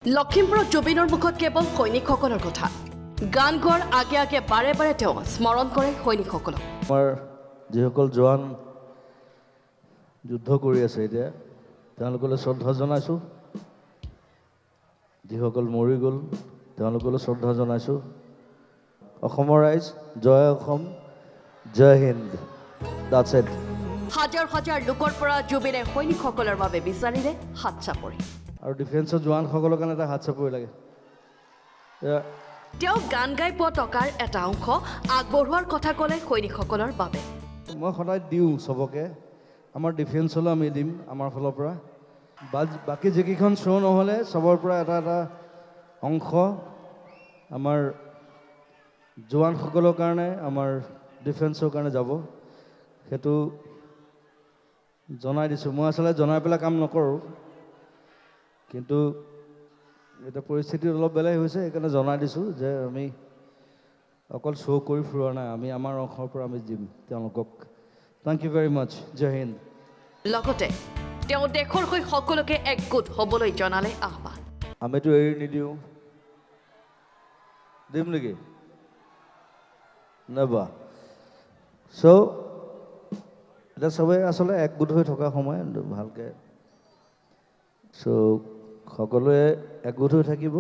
লখিমপুৰত জুবিনৰ মুখত কেৱল সৈনিকসকলৰ কথা গান গোৱাৰ আগে আগে বাৰে বাৰে তেওঁ স্মৰণ কৰে সৈনিকসকলক আমাৰ যিসকল জোৱান যুদ্ধ কৰি আছে এতিয়া তেওঁলোকলৈ শ্ৰদ্ধা জনাইছোঁ যিসকল মৰি গ'ল তেওঁলোকলৈ শ্ৰদ্ধা জনাইছোঁ অসমৰ ৰাইজ জয় অসম জয় হিন্দ দ্যাটছ ইট হাজাৰ হাজাৰ লোকৰ পৰা জুবিনে সৈনিকসকলৰ বাবে বিচাৰিলে হাত চাপৰি আৰু ডিফেন্সৰ জোৱানসকলৰ কাৰণে এটা হাত চাপৰি লাগে তেওঁ গান গাই পোৱা টকাৰ এটা অংশ আগবঢ়োৱাৰ কথা ক'লে সৈনিকসকলৰ বাবে মই সদায় দিওঁ চবকে আমাৰ ডিফেন্সলৈ আমি দিম আমাৰ ফালৰ পৰা বাকী যিকেইখন শ্ব' নহ'লে চবৰ পৰা এটা এটা অংশ আমাৰ জোৱানসকলৰ কাৰণে আমাৰ ডিফেন্সৰ কাৰণে যাব সেইটো জনাই দিছোঁ মই আচলতে জনাই পেলাই কাম নকৰোঁ কিন্তু এতিয়া পৰিস্থিতি অলপ বেলেগ হৈছে সেইকাৰণে জনাই দিছোঁ যে আমি অকল শ্ব' কৰি ফুৰোৱা নাই আমি আমাৰ অংশৰ পৰা আমি দিম তেওঁলোকক থেংক ইউ ভেৰি মাছ জয় হিন্দ লগতে তেওঁ দেশৰ হৈ সকলোকে একগোট হ'বলৈ জনালে আহ্বান আমিতো এৰি নিদিওঁ দিম নেকি নেবা চ' এতিয়া চবেই আচলতে একগোট হৈ থকা সময় ভালকৈ চ' সকলোৱে একগোট হৈ থাকিব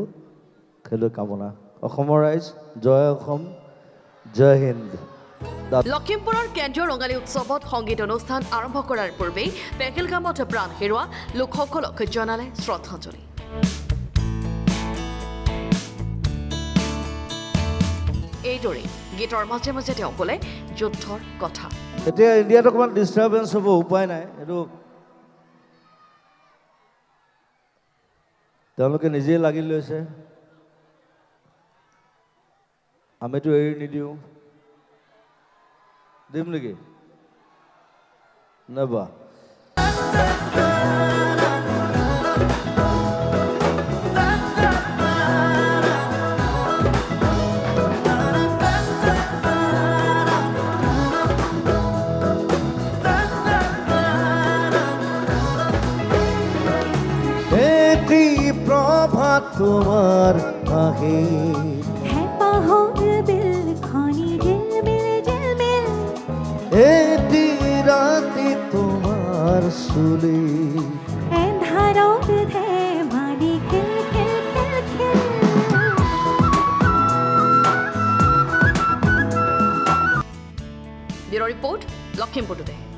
সেইলৈ কামনা অসমৰ ৰাইজ জয় অসম জয় হিন্দ লখিমপুৰৰ কেন্দ্ৰীয় ৰঙালী উৎসৱত সংগীত অনুষ্ঠান আৰম্ভ কৰাৰ পূৰ্বেই পেহেলগামত প্ৰাণ হেৰুওৱা লোকসকলক জনালে শ্ৰদ্ধাঞ্জলি এইদৰে গীতৰ মাজে মাজে তেওঁ ক'লে যুদ্ধৰ কথা এতিয়া ইণ্ডিয়াত অকণমান ডিষ্টাৰ্বেঞ্চ হ'ব উপায় নাই এইটো তেওঁলোকে নিজেই লাগি লৈছে আমিতো এৰি নিদিওঁ দিম নেকি নেবা প্রভাত তোমার আহে है पाहोर बिल खानी झिलमिल झिलमिल এটি রাতে তোমার সুলে है धारोर थे मारी खिल खिल खिल खिल ব্যুৰ' ৰিপৰ্ট লখিমপুৰ টুডে